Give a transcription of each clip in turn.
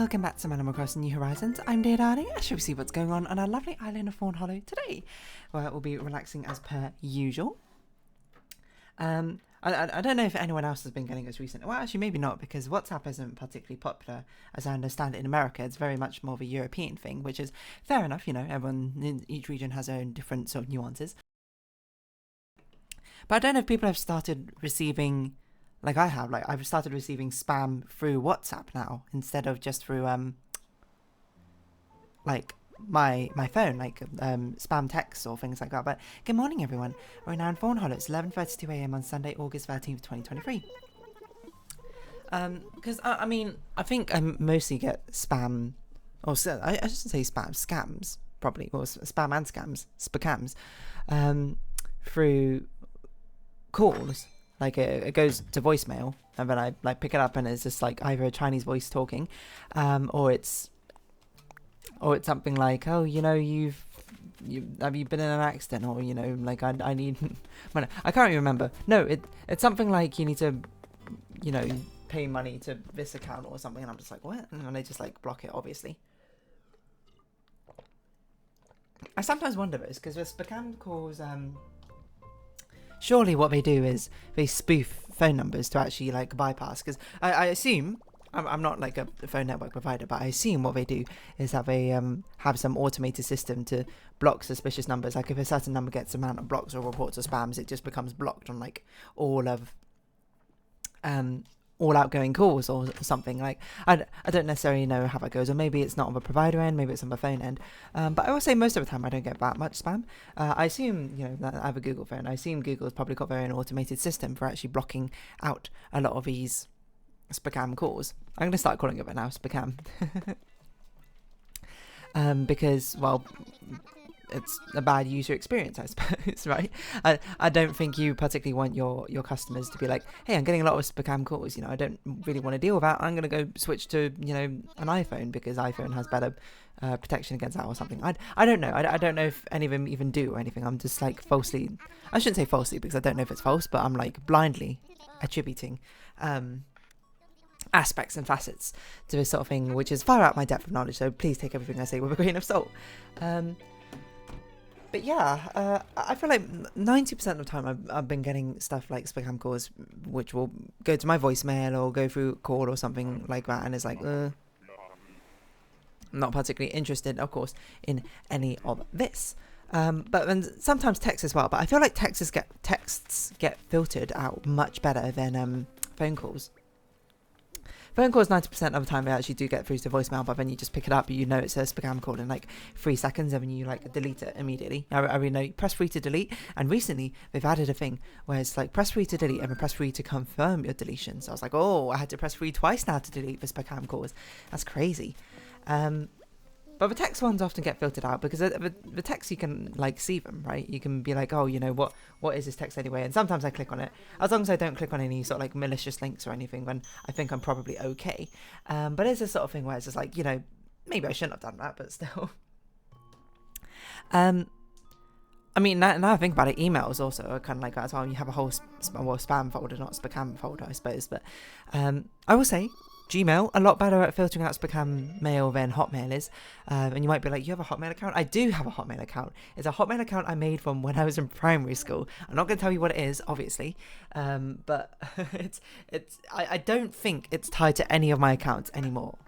Welcome back to Animal Crossing New Horizons. I'm videodiary. I shall see what's going on our lovely island of Fawnhollow today, where we'll be relaxing as per usual. I don't know if anyone else has been getting us recently. Well, actually, maybe not, because WhatsApp isn't particularly popular, as I understand it, in America. It's very much more of a European thing, which is fair enough. You know, everyone in each region has their own different sort of nuances. But I don't know if people have started receiving, like I have, like I've started receiving spam through WhatsApp now instead of just through like my phone, like spam texts or things like that. But good morning, everyone. We're now in Fawnhollow. It's 11:32 a.m. on Sunday, August 13th, 2023. Because I mean, I think I mostly get spam, or I shouldn't say spam, scams probably, or spam and scams, Spcams, through calls. Like it goes to voicemail, and then I like pick it up, and it's just like either a Chinese voice talking, or it's something like, oh, you know, have you been in an accident, or you know, like I need, I can't even remember. No, it's something like you need to, you know, pay money to this account or something, and I'm just like, what? And they just like block it, obviously. I sometimes wonder this because with Spcam calls, surely what they do is they spoof phone numbers to actually like bypass, because I assume, I'm not like a phone network provider, but I assume what they do is that they have some automated system to block suspicious numbers. Like if a certain number gets amount of blocks or reports or spams, it just becomes blocked on like all outgoing calls or something. Like I don't necessarily know how that goes, or maybe it's not on the provider end, maybe it's on the phone end, but I will say most of the time I don't get that much spam. I assume, you know, that I have a Google phone. I assume Google's probably got their own automated system for actually blocking out a lot of these Spcam calls. I'm going to start calling it that now, Spcam. Because, well, it's a bad user experience, I suppose, right? I don't think you particularly want your customers to be like, hey, I'm getting a lot of Spcam calls, you know, I don't really want to deal with that. I'm going to go switch to, you know, an iPhone because iPhone has better protection against that or something. I don't know. I don't know if any of them even do or anything. I'm just like falsely, I shouldn't say falsely because I don't know if it's false, but I'm like blindly attributing aspects and facets to this sort of thing, which is far out my depth of knowledge, so please take everything I say with a grain of salt. But yeah, I feel like 90% of the time I've been getting stuff like Spcam calls, which will go to my voicemail or go through a call or something like that, and it's like, I'm not particularly interested, of course, in any of this. But then sometimes text as well, but I feel like texts get filtered out much better than phone calls. Phone calls 90% of the time they actually do get through to voicemail, but then you just pick it up, you know it's a Spcam call in like 3 seconds, and then you like delete it immediately. I really know, press 3 to delete, and recently they've added a thing where it's like press 3 to delete and then press 3 to confirm your deletion. So I was like, oh, I had to press 3 twice now to delete the Spcam calls. That's crazy. But the text ones often get filtered out because the text, you can like see them, right? You can be like, oh, you know, what is this text anyway? And sometimes I click on it, as long as I don't click on any sort of like malicious links or anything, then I think I'm probably okay. But it's a sort of thing where it's just like, you know, maybe I shouldn't have done that, but still. I mean, now I think about it, emails also are kind of like that as well. You have a whole spam folder, not Spcam folder, I suppose. But I will say, Gmail, a lot better at filtering out Spcam mail than Hotmail is. And you might be like, you have a Hotmail account? I do have a Hotmail account. It's a Hotmail account I made from when I was in primary school. I'm not going to tell you what it is, obviously. But I don't think it's tied to any of my accounts anymore.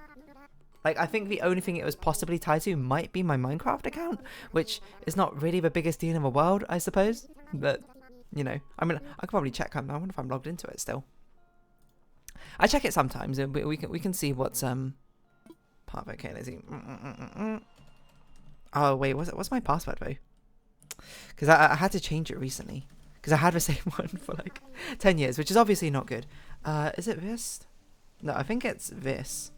Like, I think the only thing it was possibly tied to might be my Minecraft account, which is not really the biggest deal in the world, I suppose. But, you know, I mean, I could probably check. I wonder if I'm logged into it still. I check it sometimes, and we can see what's part of it. Okay, let's see. Oh wait, what's my password though? Because I had to change it recently because I had the same one for like 10 years, which is obviously not good. Is it this? No, I think it's this.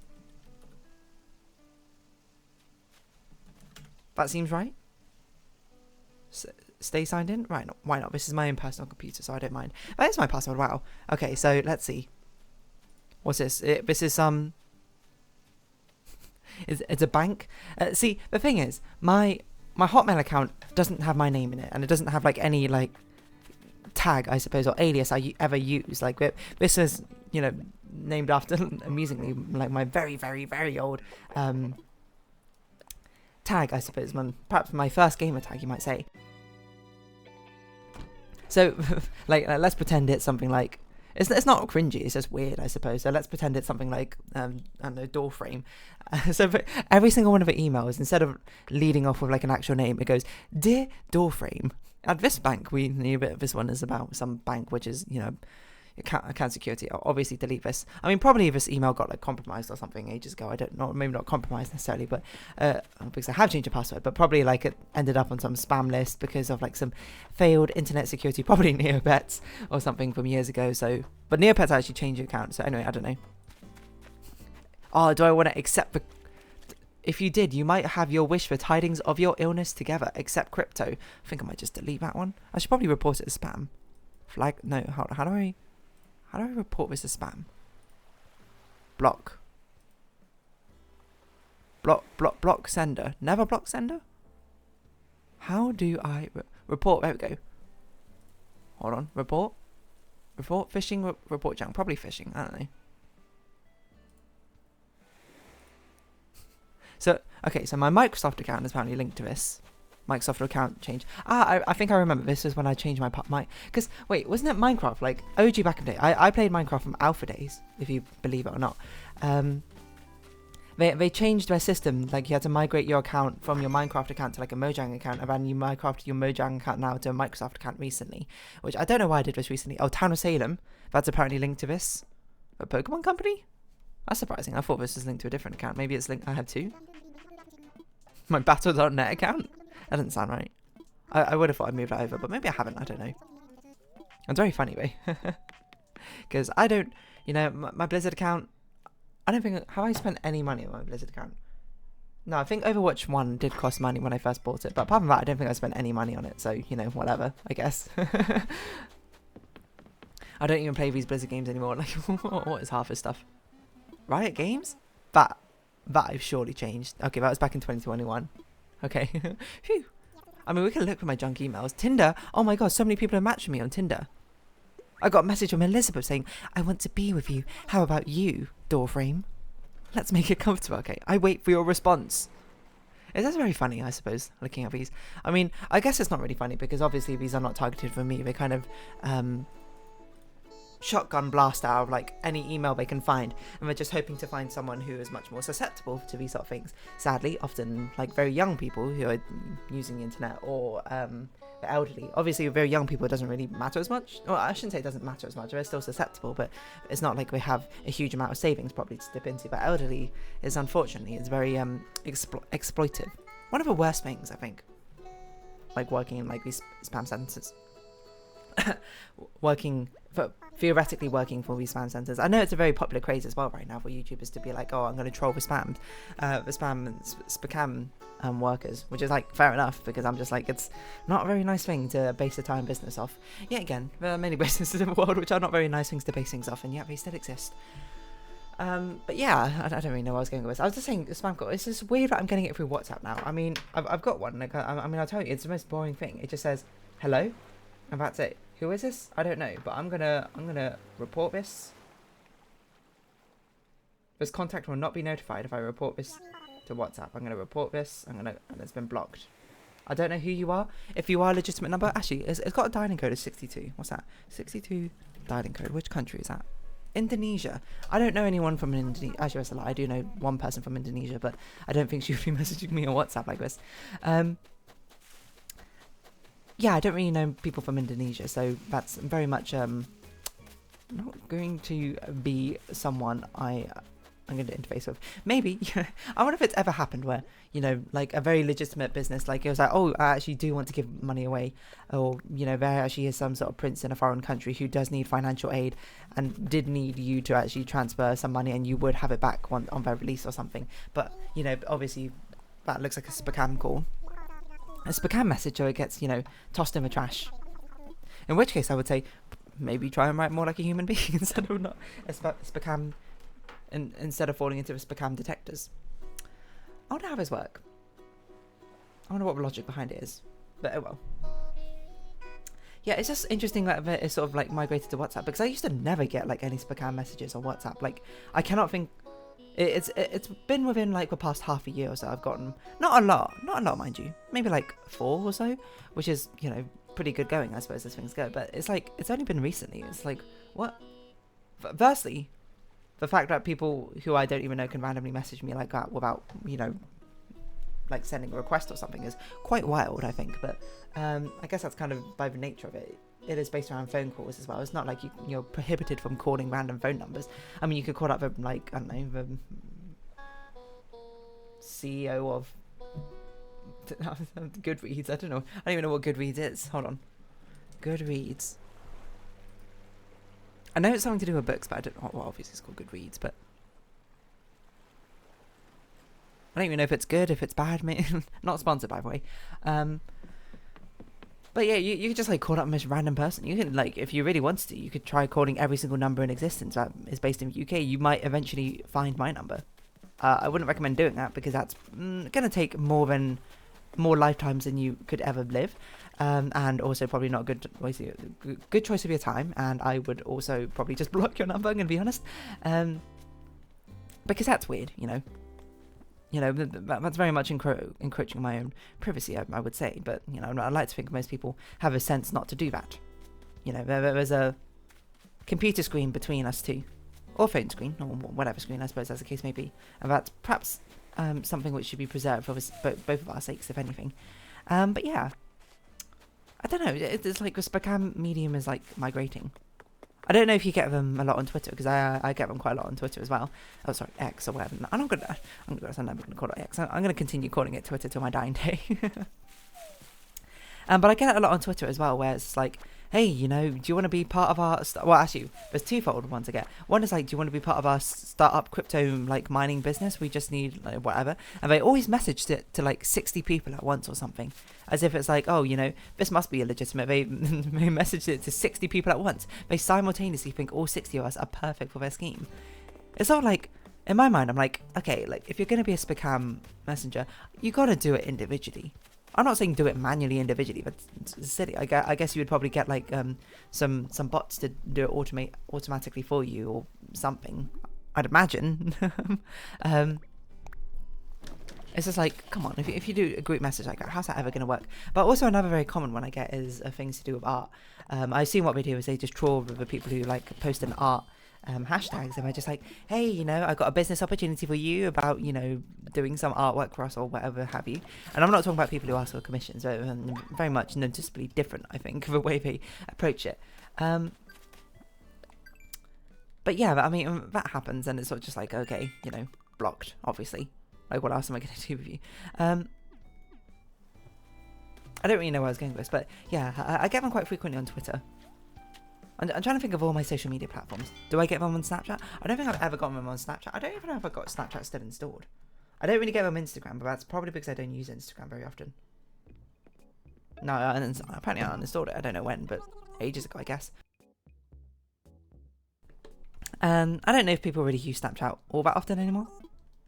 That seems right. Stay signed in? Right, no, why not? This is my own personal computer, so I don't mind. That is my password. Wow. Okay, so let's see. What's this? This is it's a bank. See, the thing is, my Hotmail account doesn't have my name in it, and it doesn't have like any like tag, I suppose, or alias I ever use. Like this is, you know, named after, amusingly, like my very, very, very old tag, I suppose, perhaps my first gamer tag, you might say. So, like, let's pretend it's something like, it's not cringy, it's just weird, I suppose. So let's pretend it's something like, I don't know, door frame. So for every single one of the emails, instead of leading off with like an actual name, it goes, "Dear door frame, at this bank, we knew that this one is about some bank, which is, you know, account security. I'll obviously delete this." I mean, probably this email got like compromised or something ages ago. I don't know, maybe not compromised necessarily, but because I have changed the password, but probably like it ended up on some spam list because of like some failed internet security, probably Neopets or something from years ago. So, but Neopets actually changed your account. So anyway, I don't know. Oh, do I want to accept the... If you did, you might have your wish for tidings of your illness together. Accept crypto. I think I might just delete that one. I should probably report it as spam. Flag... No, how do I report this as spam? Block sender. Never block sender? How do I... report... There we go. Hold on. Report phishing, report junk. Probably phishing. I don't know. So, okay, so my Microsoft account is apparently linked to this. Microsoft account change. I think I remember this was when I changed my... Because, wait, wasn't it Minecraft? Like, OG back in the day. I played Minecraft from alpha days, if you believe it or not. They changed their system. Like, you had to migrate your account from your Minecraft account to, like, a Mojang account. And then you Minecrafted your Mojang account now to a Microsoft account recently. Which, I don't know why I did this recently. Oh, Town of Salem. That's apparently linked to this. A Pokemon company? That's surprising. I thought this was linked to a different account. Maybe it's linked... I have two. My Battle.net account? That doesn't sound right. I would have thought I'd moved that over, but maybe I haven't. I don't know. It's very funny, though. Because I don't... You know, my Blizzard account... I don't think... Have I spent any money on my Blizzard account? No, I think Overwatch 1 did cost money when I first bought it. But apart from that, I don't think I spent any money on it. So, you know, whatever, I guess. I don't even play these Blizzard games anymore. Like, what is half this stuff? Riot Games? That I've surely changed. Okay, that was back in 2021. Okay. Phew. I mean, we can look for my junk emails. Tinder. Oh my god, so many people have matched me on Tinder. I got a message from Elizabeth saying, "I want to be with you. How about you, doorframe? Let's make it comfortable." Okay, I wait for your response. It is very funny, I suppose, looking at these. I mean, I guess it's not really funny because obviously these are not targeted for me. They kind of shotgun blast out of like any email they can find, and they're just hoping to find someone who is much more susceptible to these sort of things. Sadly, often like very young people who are using the internet, or the elderly. Obviously, very young people, it doesn't really matter as much. Well, I shouldn't say it doesn't matter as much. They're still susceptible, but it's not like we have a huge amount of savings probably to dip into. But elderly is unfortunately, it's very exploitive. One of the worst things, I think, like working in like these spam centers. Theoretically working for these spam centers. I know it's a very popular craze as well right now for YouTubers to be like, oh, I'm going to troll the spam and Spcam workers, which is like fair enough, because I'm just like, it's not a very nice thing to base a time business off. Yet again, there are many businesses in the world which are not very nice things to base things off, and yet they still exist. But yeah, I don't really know where I was going with this. I was just saying, spam call. It's just weird that I'm getting it through WhatsApp now. I mean, I've got one. Like, I mean, I'll tell you, it's the most boring thing. It just says hello, and that's it. Who is this? I don't know, but I'm gonna report this. This contact will not be notified if I report this to WhatsApp. I'm gonna report this. And it's been blocked. I don't know who you are. If you are a legitimate number, actually, it's got a dialing code of 62. What's that? 62 dialing code. Which country is that? Indonesia. I don't know anyone from Indonesia. Actually, that's a lie. I do know one person from Indonesia, but I don't think she would be messaging me on WhatsApp like this. Yeah, I don't really know people from Indonesia, so that's very much not going to be someone I'm going to interface with. Maybe. I wonder if it's ever happened where, you know, like a very legitimate business, like it was like, oh, I actually do want to give money away, or, you know, there actually is some sort of prince in a foreign country who does need financial aid and did need you to actually transfer some money, and you would have it back on their release or something. But, you know, obviously that looks like a spam call. A spcam message, so it gets, you know, tossed in the trash. In which case, I would say maybe try and write more like a human being instead of not a spcam, instead of falling into the spcam detectors. I wonder how this work. I wonder what the logic behind it is. But oh well. Yeah, it's just interesting that it's sort of like migrated to WhatsApp, because I used to never get like any spam messages on WhatsApp. Like, I cannot think. It's been within like the past half a year or so I've gotten not a lot, mind you, maybe like 4 or so, which is, you know, pretty good going, I suppose, as things go. But it's like, it's only been recently. It's like, what? Firstly, the fact that people who I don't even know can randomly message me like that without, you know, like sending a request or something is quite wild, I think. But I guess that's kind of by the nature of it. It is based around phone calls as well. It's not like you're prohibited from calling random phone numbers. I mean, you could call up the, like, I don't know, the CEO of Goodreads. I don't know. I don't even know what Goodreads is. Hold on. Goodreads. I know it's something to do with books, but I don't know. Well, obviously it's called Goodreads, but I don't even know if it's good, if it's bad. Not sponsored, by the way. But yeah, you could just like call up a most random person. You can, like, if you really wanted to, you could try calling every single number in existence that is based in the UK. You might eventually find my number. I wouldn't recommend doing that, because that's gonna take more lifetimes than you could ever live, and also probably not a good choice of your time. And I would also probably just block your number, I'm gonna be honest, because that's weird, you know. That's very much encroaching my own privacy, I would say. But, you know, I like to think most people have a sense not to do that. You know, there's a computer screen between us two, or phone screen, or whatever screen, I suppose, as the case may be. And that's perhaps something which should be preserved for both of our sakes, if anything. But yeah, I don't know. It's like the spam medium is like migrating. I don't know if you get them a lot on Twitter, because I get them quite a lot on Twitter as well. Oh, sorry, X or whatever. I'm never going to call it X. I'm going to continue calling it Twitter till my dying day. But I get it a lot on Twitter as well, where it's like, hey, you know, do you want to be part of our... Well, actually, there's twofold ones I get. One is like, do you want to be part of our startup crypto, like, mining business? We just need, like, whatever. And they always messaged it to, like, 60 people at once or something. As if it's like, oh, you know, this must be illegitimate. They messaged it to 60 people at once. They simultaneously think all 60 of us are perfect for their scheme. It's all like... In my mind, I'm like, okay, like, if you're going to be a Spcam messenger, you got to do it individually. I'm not saying do it manually individually, but it's silly. I guess you would probably get like some bots to do it automatically for you or something, I'd imagine. It's just like, come on, if you do a group message like that, how's that ever going to work? But also another very common one I get is things to do with art. I've seen what they do is they just troll with the people who like post an art hashtags, and they're just like, hey, you know, I got a business opportunity for you about, you know, doing some artwork for us or whatever have you. And I'm not talking about people who ask for commissions, but very much noticeably different, I think, the way they approach it. But yeah, I mean, that happens, and it's sort of just like, okay, you know, blocked, obviously. Like, what else am I going to do with you? I don't really know where I was going with this, but yeah, I get them quite frequently on Twitter. I'm trying to think of all my social media platforms. Do I get them on Snapchat? I don't think I've ever gotten them on Snapchat. I don't even know if I've got Snapchat still installed. I don't really get them on Instagram, but that's probably because I don't use Instagram very often. No, apparently I uninstalled it. I don't know when, but ages ago, I guess. I don't know if people really use Snapchat all that often anymore,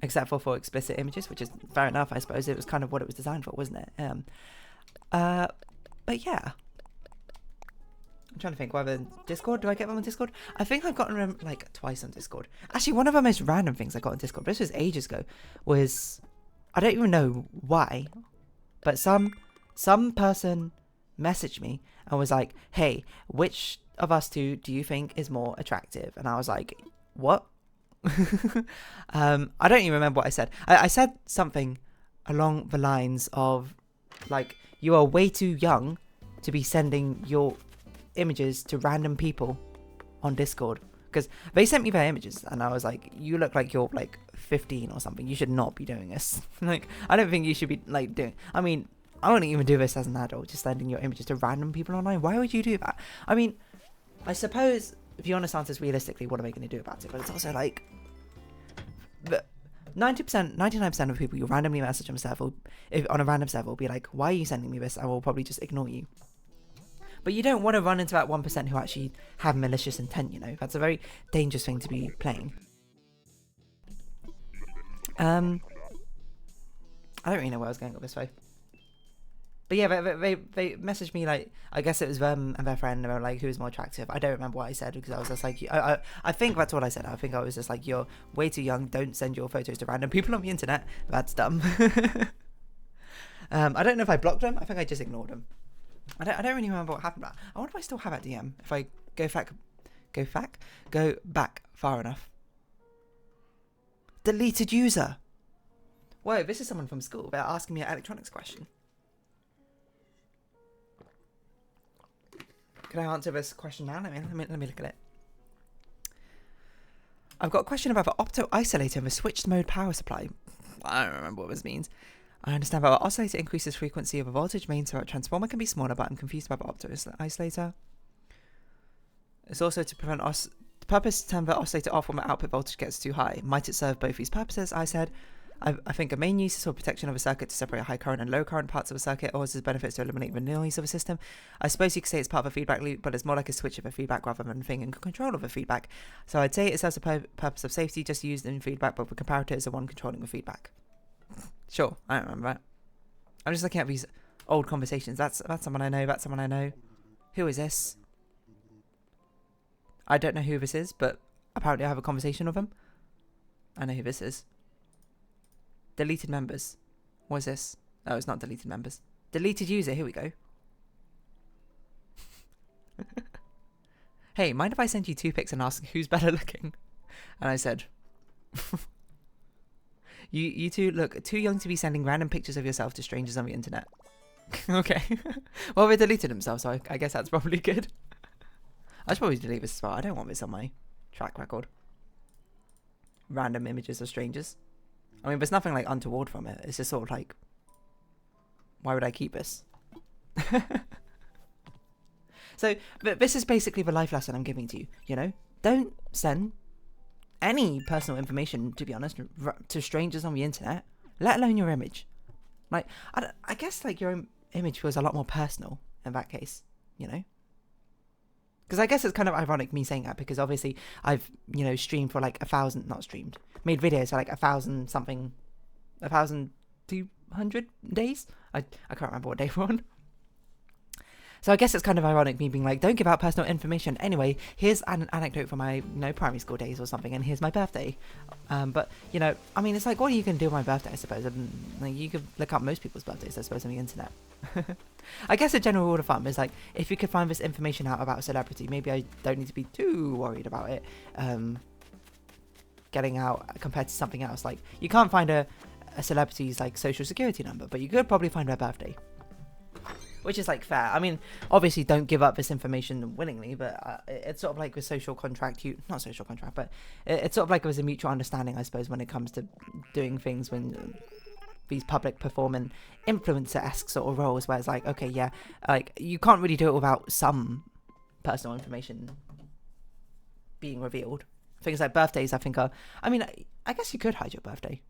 except for explicit images, which is fair enough, I suppose. It was kind of what it was designed for, wasn't it? But yeah. I'm trying to think whether Discord, do I get them on Discord? I think I've gotten them like twice on Discord. Actually, one of the most random things I got on Discord, this was ages ago, was, I don't even know why, but some person messaged me and was like, hey, which of us two do you think is more attractive? And I was like, what? I don't even remember what I said. I said something along the lines of, like, you are way too young to be sending your images to random people on Discord, because they sent me their images and I was like, you look like you're like 15 or something, you should not be doing this. Like, I don't think you should be like doing, I mean, I wouldn't even do this as an adult, just sending your images to random people online. Why would you do that? I mean, I suppose if you honest answers realistically, what are they going to do about it? But it's also like, 90%, 99% of people you randomly message on a random server will be like, why are you sending me this? I will probably just ignore you. But you don't want to run into that 1% who actually have malicious intent, you know. That's a very dangerous thing to be playing. I don't really know where I was going with this way. But yeah, they messaged me like, I guess it was them and their friend, and they were like, who's more attractive? I don't remember what I said, because I was just like, I think that's what I said. I think I was just like, you're way too young. Don't send your photos to random people on the internet. That's dumb. I don't know if I blocked them. I think I just ignored them. I don't really remember what happened. I wonder if I still have that DM if I go back far enough. Deleted user. Whoa, this is someone from school. They're asking me an electronics question. Can I answer this question now? Let me look at it. I've got a question about the opto isolator and the switched mode power supply. I don't remember what this means. I understand that the oscillator increases frequency of a voltage main, so a transformer can be smaller, but I'm confused about the opto isolator. It's also to prevent the purpose to turn the oscillator off when the output voltage gets too high. Might it serve both these purposes? I said. I think a main use is for protection of a circuit to separate high current and low current parts of a circuit, or as benefits to eliminate the noise of a system. I suppose you could say it's part of a feedback loop, but it's more like a switch of a feedback rather than a thing in control of a feedback. So I'd say it serves a purpose of safety, just used in feedback, but the comparator is the one controlling the feedback. Sure, I don't remember that. I'm just looking at these old conversations. That's someone I know, that's someone I know. Who is this? I don't know who this is, but apparently I have a conversation with him. I know who this is. Deleted members. What is this? Oh, it's not deleted members. Deleted user. Here we go. Hey, mind if I send you 2 pics and ask who's better looking? And I said, you two look too young to be sending random pictures of yourself to strangers on the internet. Okay. Well, they deleted themselves, so I guess that's probably good. I should probably delete this as well. I don't want this on my track record. Random images of strangers. I mean, there's nothing like untoward from it. It's just sort of like, why would I keep this? So, this is basically the life lesson I'm giving to you, you know? Don't send any personal information, to be honest, to strangers on the internet, let alone your image. Like, I guess like your image feels a lot more personal in that case, you know? Because I guess it's kind of ironic me saying that, because obviously I've, you know, streamed for like 1,000, not streamed, made videos for like 1,000 something, 1,200 days? I can't remember what day we're on. So I guess it's kind of ironic me being like, don't give out personal information. Anyway, here's an anecdote from my, you know, primary school days or something, and here's my birthday. But, you know, I mean, it's like, what are you going to do on my birthday, I suppose? Like, you could look up most people's birthdays, I suppose, on the internet. I guess a general rule of thumb is like, if you could find this information out about a celebrity, maybe I don't need to be too worried about it getting out compared to something else. Like, you can't find a celebrity's like social security number, but you could probably find their birthday. Which is like fair. I mean, obviously don't give up this information willingly, but it's sort of like with social contract, not social contract, but it's sort of like there's a mutual understanding, I suppose, when it comes to doing things when these public performing influencer-esque sort of roles, where it's like, okay, yeah, like you can't really do it without some personal information being revealed. Things like birthdays, I think are, I mean, I guess you could hide your birthday.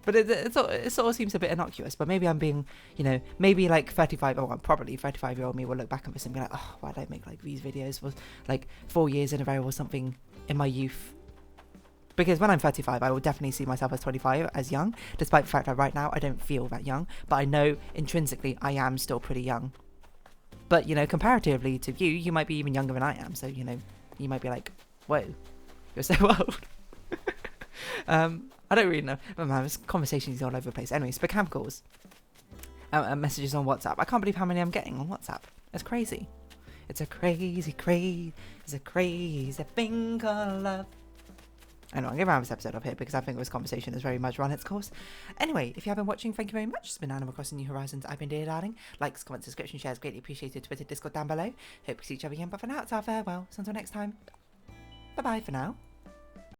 But it sort of seems a bit innocuous. But maybe I'm being, you know, maybe like 35, or probably 35-year-old me will look back at this and be like, oh, why did I make like these videos for like 4 years in a row or something in my youth? Because when I'm 35, I will definitely see myself as 25, as young, despite the fact that right now I don't feel that young. But I know intrinsically I am still pretty young. But, you know, comparatively to you, you might be even younger than I am. So, you know, you might be like, whoa, you're so old. I don't really know. Oh man, this conversation is all over the place. Anyway, Spcam calls. Messages on WhatsApp. I can't believe how many I'm getting on WhatsApp. It's crazy. It's a crazy thing called love. I know, I'm going to round this episode up here because I think this conversation has very much run its course. Anyway, if you have been watching, thank you very much. It's been Animal Crossing New Horizons. I've been dear darling. Likes, comments, subscription, shares, greatly appreciated. Twitter, Discord down below. Hope we see each other again. But for now, it's our farewell. So until next time, bye-bye for now.